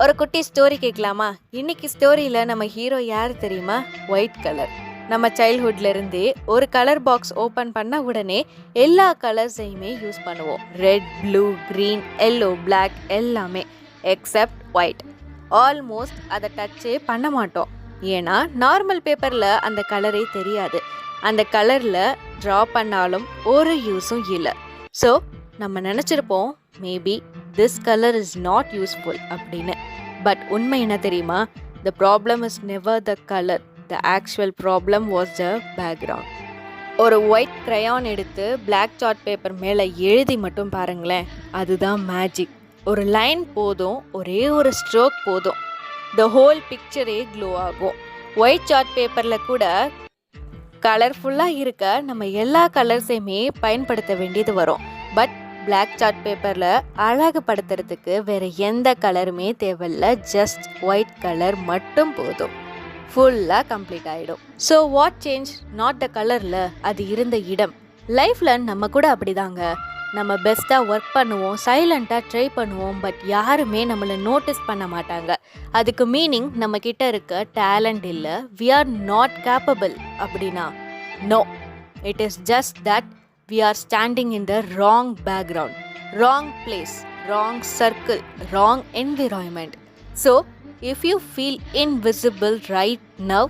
ஒரு குட்டி ஸ்டோரி கேட்கலாமா? இன்னைக்கு ஸ்டோரியில் நம்ம ஹீரோ யார் தெரியுமா? White colour. நம்ம சைல்ட்ஹுட்ல இருந்தே ஒரு கலர் பாக்ஸ் ஓப்பன் பண்ண உடனே எல்லா கலர்ஸையுமே யூஸ் பண்ணுவோம். Red, blue, green, yellow, black எல்லாமே எக்ஸப்ட் ஒயிட். ஆல்மோஸ்ட் அதை டச்சே பண்ண மாட்டோம். ஏன்னா நார்மல் பேப்பரில் அந்த கலரே தெரியாது. அந்த கலரில் ட்ரா பண்ணாலும் ஒரு யூஸும் இல்லை. ஸோ நம்ம நினச்சிருப்போம் maybe this colour is not useful அப்படின்னு. பட் உண்மை என்ன தெரியுமா? The problem is never the colour. The actual problem was the background. ஒரு ஒயிட் க்ரையான் எடுத்து பிளாக் சார்ட் பேப்பர் மேலே எழுதி மட்டும் பாருங்களேன், அதுதான் மேஜிக். ஒரு லைன் போதும், ஒரே ஒரு ஸ்ட்ரோக் போதும், த ஹோல் பிக்சரே க்ளோ ஆகும். ஒயிட் சார்ட் பேப்பரில் கூட கலர்ஃபுல்லாக இருக்க நம்ம எல்லா கலர்ஸையுமே பயன்படுத்த வேண்டியது வரும். பட் பிளாக் சார்ட் பேப்பரில் அழகுபடுத்துறதுக்கு வேறு எந்த கலருமே தேவையில்லை. ஜஸ்ட் ஒயிட் கலர் மட்டும் போதும், ஃபுல்லாக கம்ப்ளீட் ஆகிடும். So what change? Not the கலரில், அது இருந்த இடம். லைஃப்பில் நம்ம கூட அப்படிதாங்க. நம்ம பெஸ்ட்டாக ஒர்க் பண்ணுவோம், சைலண்ட்டாக ட்ரை பண்ணுவோம், பட் யாருமே நம்மளை நோட்டீஸ் பண்ண மாட்டாங்க. அதுக்கு மீனிங் நம்ம கிட்ட இருக்க டேலண்ட் இல்லை, வி ஆர் நாட் கேப்பபிள் அப்படின்னா? No, it is just that we are standing in the wrong background, wrong place, wrong circle, wrong environment. So if you feel invisible right now,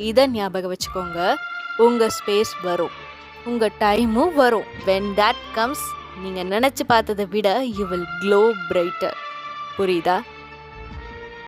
இதை ஞாபகம் வச்சுக்கோங்க. உங்கள் space வரும், உங்கள் டைமும் வரும். when that comes, நீங்கள் நினச்சி பார்த்ததை விட you will glow brighter. புரியுதா?